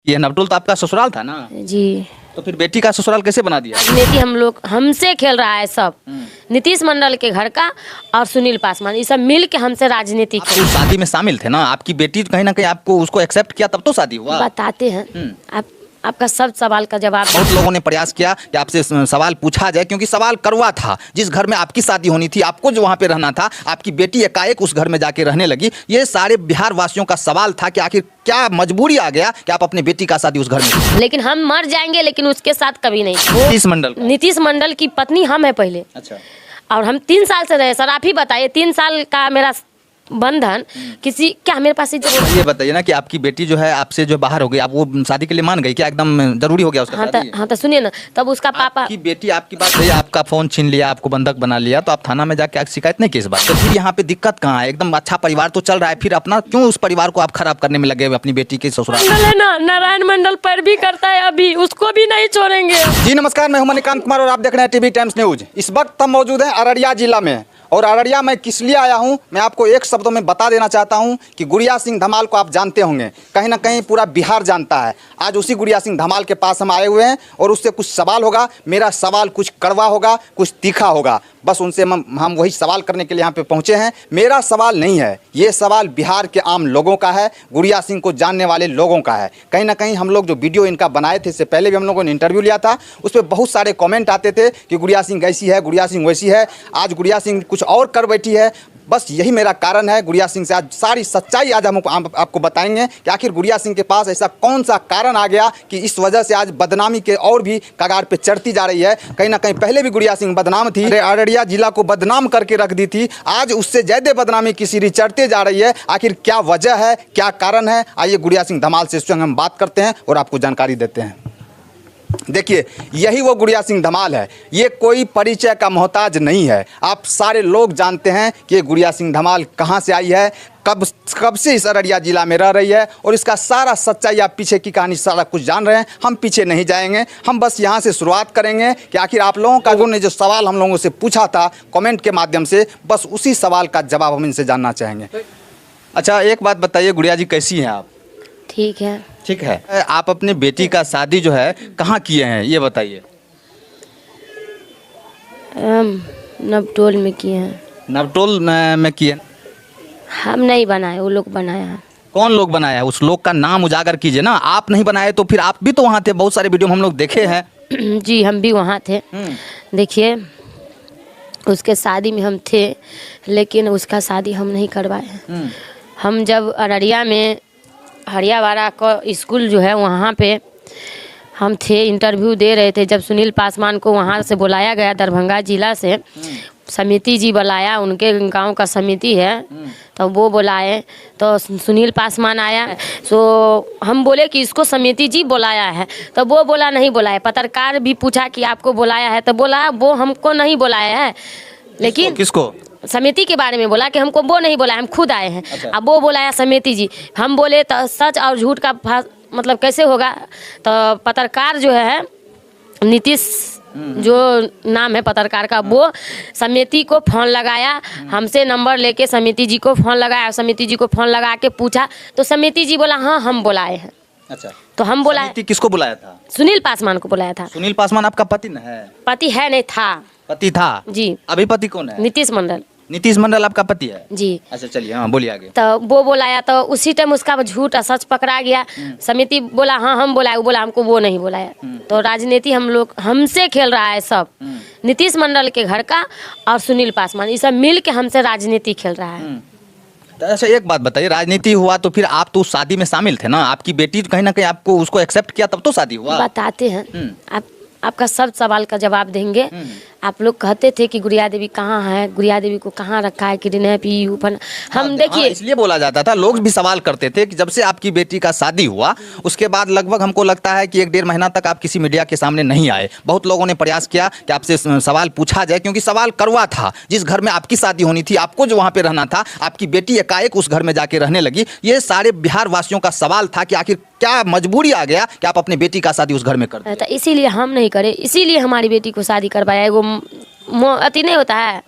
ये नवटोल तो आपका ससुराल था ना? जी। तो फिर बेटी का ससुराल कैसे बना दिया? राजनीति हम लोग हमसे खेल रहा है सब। नीतीश मंडल के घर का और सुनील पासवान, ये सब मिल के हमसे राजनीति आप उस शादी में शामिल थे ना? आपकी बेटी कहीं ना कहीं आपको उसको एक्सेप्ट किया तब तो शादी हुआ। बताते हैं। आपका सब सवाल का जवाब। बहुत लोगों ने प्रयास किया कि आपसे सवाल पूछा जाए, क्योंकि सवाल करवा था। जिस घर में आपकी शादी होनी थी, आपको जो वहाँ पे रहना था, आपकी बेटी एकाएक उस घर में जाके रहने लगी। ये सारे बिहार वासियों का सवाल था कि आखिर क्या मजबूरी आ गया कि आप अपनी बेटी का शादी उस घर में। लेकिन हम मर जाएंगे लेकिन उसके साथ कभी नहीं। नीतीश मंडल की पत्नी हम है पहले। अच्छा। और हम 3 साल से रहे। सर आप ही बताइए, 3 साल का मेरा बंधन किसी क्या मेरे पास ये बताइए ना कि आपकी बेटी जो है आपसे जो बाहर हो गई, आप वो शादी के लिए मान गई क्या? एकदम जरूरी हो गया उसका शादी? हाँ तो सुनिए ना, तब उसका पापा की बेटी आपकी बात है, आपका फोन छीन लिया, आपको बंधक बना लिया, तो आप थाना में जाके शिकायत नहीं की इस बात? तो फिर यहाँ पे दिक्कत कहाँ है? एकदम अच्छा परिवार तो चल रहा है, फिर अपना क्यों उस परिवार को आप खराब करने में लगे हुए अपनी बेटी के ससुराल? है ना, नारायण मंडल पर भी करता है, अभी उसको भी नहीं छोड़ेंगे। जी नमस्कार, मैं हूं मणिकांत कुमार और आप देख रहे हैं टीवी टाइम्स न्यूज। इस वक्त हम मौजूद हैं अररिया जिला में, और अररिया में किस लिए आया हूं मैं आपको एक शब्दों में बता देना चाहता हूं कि गुड़िया सिंह धमाल को आप जानते होंगे, कहीं ना कहीं पूरा बिहार जानता है। आज उसी गुड़िया सिंह धमाल के पास हम आए हुए हैं और उससे कुछ सवाल होगा। मेरा सवाल कुछ कड़वा होगा, कुछ तीखा होगा, बस उनसे हम वही सवाल करने के लिए यहाँ पे पहुँचे हैं। मेरा सवाल नहीं है, ये सवाल बिहार के आम लोगों का है, गुड़िया सिंह को जानने वाले लोगों का है। कहीं ना कहीं हम लोग जो वीडियो इनका बनाए थे, इससे पहले भी हम लोगों ने इंटरव्यू लिया था, उस पर बहुत सारे कमेंट आते थे कि गुड़िया सिंह ऐसी है, गुड़िया सिंह वैसी है। आज गुड़िया सिंह कुछ और कर बैठी है। बस यही मेरा कारण है। गुड़िया सिंह से आज सारी सच्चाई आज हम आपको बताएंगे कि आखिर गुड़िया सिंह के पास ऐसा कौन सा कारण आ गया कि इस वजह से आज बदनामी के और भी कगार पे चढ़ती जा रही है। कहीं ना कहीं पहले भी गुड़िया सिंह बदनाम थी, अररिया जिला को बदनाम करके रख दी थी, आज उससे ज्यादा बदनामी की सीढ़ी चढ़ते जा रही है। आखिर क्या वजह है, क्या कारण है? आइए गुड़िया सिंह धमाल से स्वयं हम बात करते हैं और आपको जानकारी देते हैं। देखिए, यही वो गुड़िया सिंह धमाल है। ये कोई परिचय का मोहताज नहीं है। आप सारे लोग जानते हैं कि ये गुड़िया सिंह धमाल कहाँ से आई है, कब से इस अररिया जिला में रह रही है, और इसका सारा सच्चाई आप पीछे की कहानी सारा कुछ जान रहे हैं। हम पीछे नहीं जाएंगे, हम बस यहाँ से शुरुआत करेंगे कि आखिर आप लोगों का ने जो सवाल हम लोगों से पूछा था कमेंट के माध्यम से, बस उसी सवाल का जवाब हम इनसे जानना चाहेंगे। अच्छा, एक बात बताइए गुड़िया जी, कैसी हैं आप? ठीक है। ठीक है। आप अपनी बेटी का शादी जो है कहाँ किए हैं ये बताइए? नवटोल में किए हैं। नवटोल में किए? हम नहीं बनाए, वो लोग बनाया है। कौन लोग बनाया है? उस लोग का नाम उजागर कीजिए ना। आप नहीं बनाए तो फिर आप भी तो वहाँ थे, बहुत सारे वीडियो हम लोग देखे हैं। जी हम भी वहाँ थे। देखिए, उसके शादी में हम थे, लेकिन उसका शादी हम नहीं करवाए। हम जब अररिया में हरियावाड़ा का स्कूल जो है वहाँ पे हम थे, इंटरव्यू दे रहे थे, जब सुनील पासवान को वहाँ से बुलाया गया, दरभंगा जिला से समिति जी बुलाया, उनके गांव का समिति है, तो वो बुलाए, तो सुनील पासवान आया। तो हम बोले कि इसको समिति जी बुलाया है, तो वो बोला नहीं बुलाया। पत्रकार भी पूछा कि आपको बुलाया है, तो बोला वो हमको नहीं बुलाया है। लेकिन किसको? समिति के बारे में बोला कि हमको वो नहीं बोला, हम खुद आए हैं। अच्छा। अब वो बोला है समिति जी। हम बोले तो सच और झूठ का मतलब कैसे होगा? तो पत्रकार जो है नीतीश जो नाम है पत्रकार का, वो समिति को फोन लगाया, हमसे नंबर लेके समिति जी को फोन लगाया, समिति जी को फोन लगा के पूछा, तो समिति जी बोला हाँ हम बुलाए हैं। अच्छा, तो हम बोला किसको बुलाया था? सुनील पासवान को बुलाया था। सुनील पासवान आपका पति न है? पति है, नहीं था। पति था जी। अभी पति कौन है? नीतीश मंडल। नीतीश मंडल आपका पति है? जी। अच्छा चलिए, हाँ बोलिए आगे। तो वो बोलाया, तो उसी टाइम उसका झूठ और सच पकड़ा गया। समिति बोला हाँ हम बोला, वो बोला हमको वो नहीं बुलाया। तो राजनीति हम लोग हमसे खेल रहा है सब। नीतीश मंडल के घर का और सुनील पासवान, ये सब मिल के हमसे राजनीति खेल रहा है। तो अच्छा, एक बात बताइए, राजनीति हुआ तो फिर आप तो उस शादी में शामिल थे ना? आपकी बेटी कहीं ना कहीं आपको उसको एक्सेप्ट किया तब तो शादी हुआ। बताते हैं। आपका सब सवाल का जवाब देंगे। आप लोग कहते थे कि गुड़िया देवी कहाँ है, गुड़िया देवी को कहाँ रखा है, किडनैप यूपन। हम देखिए, इसलिए बोला जाता था, लोग भी सवाल करते थे कि जब से आपकी बेटी का शादी हुआ उसके बाद लगभग हमको लगता है कि 1-1.5 महीना तक आप किसी मीडिया के सामने नहीं आए। बहुत लोगों ने प्रयास किया कि आपसे सवाल पूछा जाए, क्योंकि सवाल करवा था। जिस घर में आपकी शादी होनी थी, आपको जो वहाँ पे रहना था, आपकी बेटी एकाएक उस घर में जाके रहने लगी। ये सारे बिहार वासियों का सवाल था कि आखिर क्या मजबूरी आ गया कि आप अपनी बेटी का शादी उस घर में कर दें। तो इसीलिए हम नहीं करे, इसीलिए हमारी बेटी को शादी करवाया। वो अति नहीं होता है,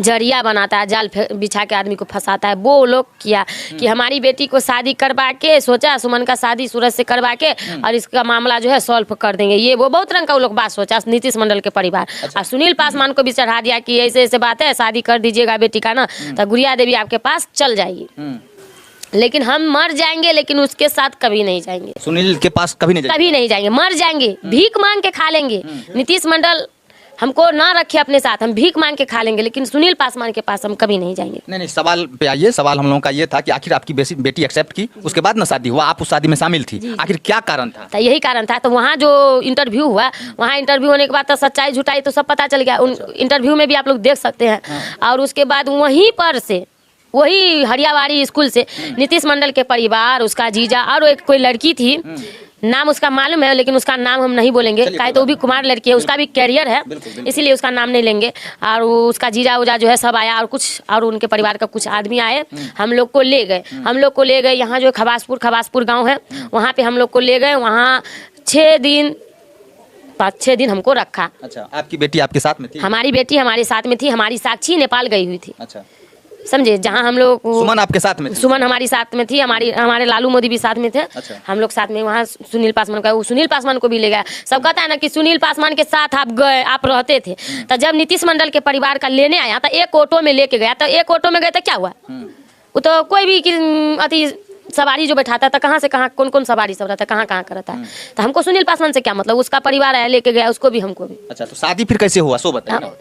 जरिया बनाता है, जाल बिछा के आदमी को फंसाता है, वो लोग किया कि हमारी बेटी को शादी करवा के सोचा सुमन का शादी सूरज से करवा के और इसका मामला जो है सॉल्व कर देंगे, ये वो बहुत रंग का वो लोग बात सोचा नीतीश मंडल के परिवार। और सुनील पासवान को भी चढ़ा दिया कि ऐसे ऐसे बात है, शादी कर दीजिएगा बेटी का ना तो गुड़िया देवी आपके पास चल जाएगी, लेकिन हम मर जाएंगे लेकिन उसके साथ कभी नहीं जाएंगे, सुनील के पास कभी नहीं जाएंगे, मर जाएंगे, भीख मांग के खा लेंगे। नीतीश मंडल हमको ना रखे अपने साथ, हम भीख मांग के खा लेंगे, लेकिन सुनील पासवान के पास हम कभी नहीं जाएंगे। नहीं, सवाल पे आइए। सवाल हम लोगों का ये था कि आखिर आपकी बेटी एक्सेप्ट की, उसके बाद ना शादी हुआ, आप उस शादी में शामिल थी, आखिर क्या कारण था? तो यही कारण था। तो वहाँ जो इंटरव्यू हुआ, वहाँ इंटरव्यू होने के बाद तो सच्चाई झूठाई तो सब पता चल गया, उन इंटरव्यू में भी आप लोग देख सकते हैं। और उसके बाद वहीं पर से वही हरियावाड़ी स्कूल से नीतीश मंडल के परिवार, उसका जीजा और एक कोई लड़की थी, नाम उसका मालूम है लेकिन उसका नाम हम नहीं बोलेंगे, काहे तो वो भी कुमार लड़की है, उसका भी कैरियर है, इसीलिए उसका नाम नहीं लेंगे। और उसका जीजा उजा जो है सब आया और कुछ और उनके परिवार का कुछ आदमी आए, हम लोग को ले गए, यहाँ जो खबासपुर गाँव है वहाँ पे हम लोग को ले गए। वहाँ 6 दिन 5-6 दिन हमको रखा। अच्छा, आपकी बेटी आपके साथ में थी? हमारी बेटी हमारे साथ में थी, हमारी साक्षी नेपाल गई हुई थी। अच्छा, समझे, जहाँ हम लोग सुमन आपके साथ में थी? सुमन हमारी साथ में थी, हमारे लालू मोदी भी साथ में थे। अच्छा। हम लोग साथ में वहाँ सुनील पासवान का, वो सुनील पासवान को भी ले गया। सब कहता है ना कि सुनील पासवान के साथ आप गए, आप रहते थे। तो जब नीतीश मंडल के परिवार का लेने आया तो एक ऑटो में लेके गया, तो एक ऑटो में गए तो क्या हुआ, वो तो कोई भी अति सवारी जो बैठाता था, कहाँ से कहाँ कौन सवारी सब रहता है, कहाँ कहाँ का रहता है। तो हमको सुनील पासवान से क्या मतलब, उसका परिवार आया लेके गया, उसको भी हमको भी। अच्छा, तो शादी फिर कैसे हुआ सो बताइए ना।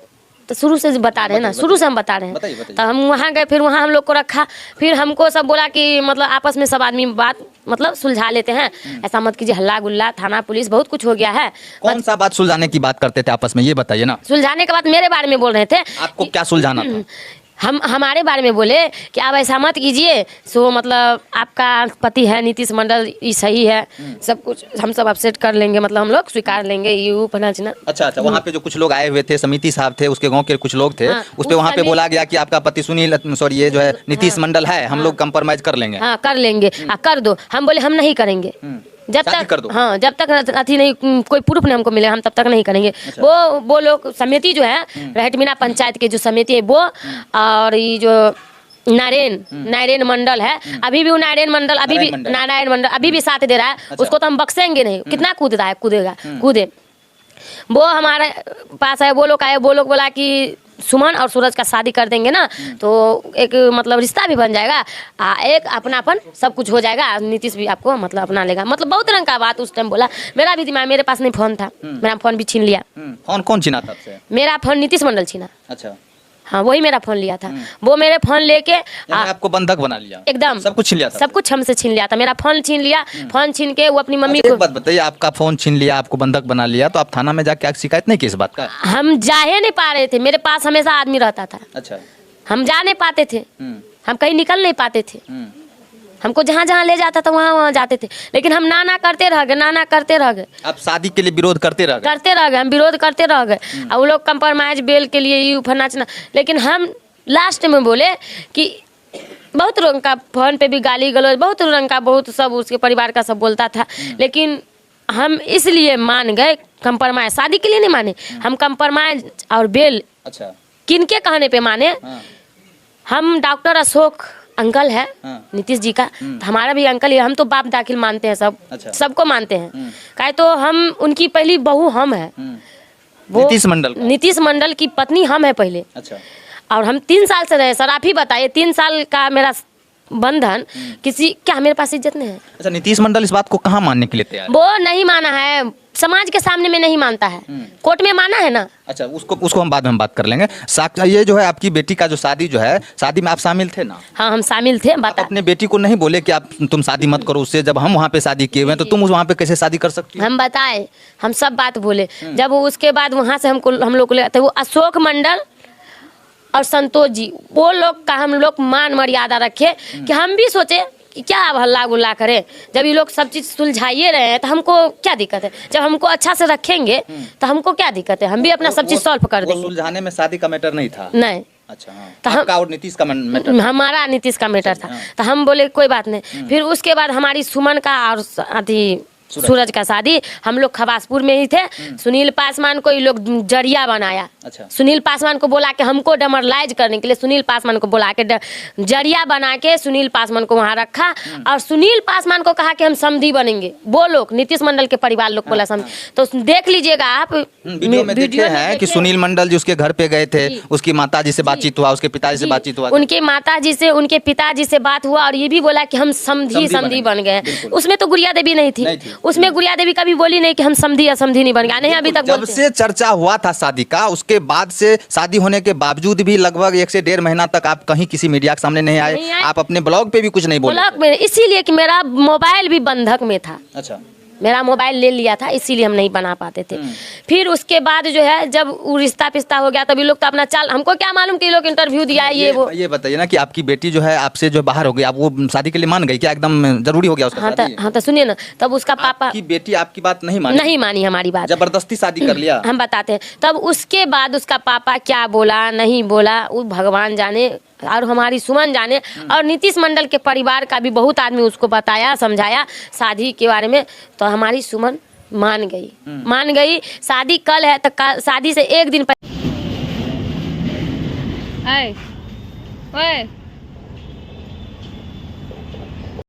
तो शुरू से बता रहे हैं ना, शुरू से हम बता रहे हैं। तो हम वहाँ गए, फिर वहाँ हम लोग को रखा, फिर हमको सब बोला कि मतलब आपस में सब आदमी बात मतलब सुलझा लेते हैं, ऐसा मत कीजिए, हल्ला गुल्ला, थाना पुलिस बहुत कुछ हो गया है। कौन सा बात सुलझाने की बात करते थे आपस में, ये बताइए ना। सुलझाने के बाद मेरे बारे में बोल रहे थे। आपको क्या सुलझाना था? हमारे बारे में बोले कि आप ऐसा मत कीजिए, सो मतलब आपका पति है नीतीश मंडल, ये सही है, सब कुछ हम सब अपसेट कर लेंगे, मतलब हम लोग स्वीकार लेंगे, यू पनाचना। अच्छा, वहाँ पे जो कुछ लोग आए हुए थे, समिति साहब थे, उसके गांव के कुछ लोग थे, उस पे वहाँ पे बोला गया कि आपका पति सुनील, सॉरी ये जो है नीतीश मंडल है, हम लोग कंप्रोमाइज कर लेंगे। हाँ, कर लेंगे, कर दो। हम बोले हम नहीं करेंगे, जब तक हाँ जब तक अथी नहीं, कोई प्रूफ नहीं हमको मिले, हम तब तक नहीं करेंगे। अच्छा। वो लोग समिति जो है रहटमीना पंचायत के जो समिति है वो, और ये जो नारायण मंडल है, अभी भी वो नारायण मंडल अभी भी साथ दे रहा है। अच्छा। उसको तो हम बख्शेंगे नहीं, कितना कूदता है, कूदे। वो हमारे पास है, वो लोग आए, वो लोग बोला कि सुमन और सूरज का शादी कर देंगे ना तो एक मतलब रिश्ता भी बन जाएगा, एक अपनापन सब कुछ हो जाएगा, नीतीश भी आपको मतलब अपना लेगा, मतलब बहुत रंग का बात उस टाइम बोला। मेरा भी दिमाग, मेरे पास नहीं फोन था, मेरा फोन भी छीन लिया। फोन कौन छीना था आपसे? मेरा फोन नीतीश मंडल छीना। अच्छा, हाँ वही मेरा फोन लिया था, वो मेरे फोन लेके आपको बंधक बना लिया, एकदम सब कुछ छीन लिया था, सब कुछ हमसे छीन लिया था, मेरा फोन छीन लिया। फोन छीन के वो अपनी मम्मी को। एक बात बताइए, आपका फोन छीन लिया, आपको बंधक बना लिया, तो आप थाना में जाके शिकायत नहीं की इस बात का? हम जा ही नहीं पा रहे थे, मेरे पास हमेशा आदमी रहता था। अच्छा, हम जा नहीं पाते थे, हम कहीं निकल नहीं पाते थे, हमको जहाँ जहाँ ले जाता था वहाँ जाते थे, लेकिन हम नाना करते रह गए। आप शादी के लिए विरोध करते रह गए? हम विरोध करते रह गए। और वो लोग कंप्रोमाइज बेल के लिए यू फनाचना, लेकिन हम लास्ट में बोले कि बहुत रंग का फोन पे भी गाली गलौज, बहुत रंग का, बहुत सब उसके परिवार का सब बोलता था, लेकिन हम इसलिए मान गए कंप्रोमाइज, शादी के लिए नहीं माने हम, कंप्रोमाइज और बेल। अच्छा, किनके कहने पे माने? हम डॉक्टर अशोक अंकल है नीतीश जी का, तो हमारा भी अंकल है, हम तो बाप दाखिल मानते हैं सब। अच्छा। सबको मानते हैं, काहे तो हम उनकी पहली बहू हम है, वो नीतीश मंडल की पत्नी हम है पहले। अच्छा। और हम 3 साल से रहे सर, आप ही बताइए, 3 साल का मेरा बंधन, किसी क्या मेरे पास इज्जत नहीं है? अच्छा, नीतीश मंडल इस बात को कहाँ मानने के लिए तैयार? वो नहीं माना है, समाज के सामने में नहीं मानता है, कोर्ट में माना है ना। अच्छा, उसको हम बाद में बात कर लेंगे। ये जो है आपकी बेटी का जो शादी जो है, शादी में आप शामिल थे ना? हाँ, हम शामिल थे। आप अपने बेटी को नहीं बोले कि आप तुम शादी मत करो उससे, जब हम वहाँ पे शादी किए हुए हैं तो तुम वहाँ पे कैसे शादी कर सकती हो? हम बताए, हम सब बात बोले। जब उसके बाद वहाँ से हम लोग को ले आते, वो अशोक मंडल और संतोष जी, वो लोग का हम लोग मान मर्यादा रखे कि हम भी सोचे कि क्या अब हल्ला गुल्ला करें, जब ये लोग सब चीज़ सुलझाइए रहे हैं तो हमको क्या दिक्कत है, जब हमको अच्छा से रखेंगे तो हमको क्या दिक्कत है, हम भी अपना सब चीज़ सॉल्व कर देंगे। सुलझाने में शादी का मैटर नहीं था? नहीं। अच्छा, हाँ। तो आपका और नीतीश का मैटर? हमारा नीतीश का मैटर था। तो हम बोले कोई बात नहीं। फिर उसके बाद हमारी सुमन का और अथी सूरज का शादी। हम लोग खबासपुर में ही थे। सुनील पासवान को ये लोग जरिया बनाया। अच्छा। सुनील पासवान को बोला कि हमको डमरलाइज करने के लिए सुनील पासवान को बोला के जरिया बना के सुनील पासवान को वहाँ रखा और सुनील पासवान को कहा कि हम समधी बनेंगे। वो लोग नीतीश मंडल के परिवार लोग बोला समधी। तो देख लीजिएगा आप वीडियो में देखे हैं कि सुनील मंडल जी उसके घर पे गए थे, उसकी माताजी से बातचीत हुआ, उसके पिताजी से बातचीत हुआ, उनके माताजी से उनके पिताजी से बात हुआ और ये भी बोला कि हम समधी बन गए। उसमें तो गुड़िया देवी नहीं थी। उसमें गुड़िया देवी कभी बोली नहीं कि हम समधी या समधी नहीं बन गए, नहीं अभी तक जब से चर्चा हुआ था शादी का, उसके बाद से शादी होने के बावजूद भी लगभग 1 से 1.5 महीना तक आप कहीं किसी मीडिया के सामने नहीं आए। आप अपने ब्लॉग पे भी कुछ नहीं बोले। ब्लॉग में इसीलिए कि मेरा मोबाइल भी बंधक में था। अच्छा। मेरा मोबाइल ले लिया था, इसीलिए हम नहीं बना पाते थे। फिर उसके बाद जो है जब वो रिश्ता पिस्ता हो गया तभी लोग तो अपना चाल, हमको क्या मालूम कि लोग इंटरव्यू दिया है ये बताइए ना कि आपकी बेटी जो है आपसे जो बाहर हो गई, आप वो शादी के लिए मान गई क्या? एकदम जरूरी हो गया उसका शादी? हाँ तो सुनिए ना, तब उसका पापा की बेटी आपकी बात नहीं मानी हमारी बात, जबरदस्ती शादी कर लिया। हम बताते हैं। तब उसके बाद उसका पापा क्या बोला नहीं बोला वो भगवान जाने और हमारी सुमन जाने। और नीतीश मंडल के परिवार का भी बहुत आदमी उसको बताया समझाया शादी के बारे में, तो हमारी सुमन मान गई। शादी कल है तो शादी से 1 दिन पहले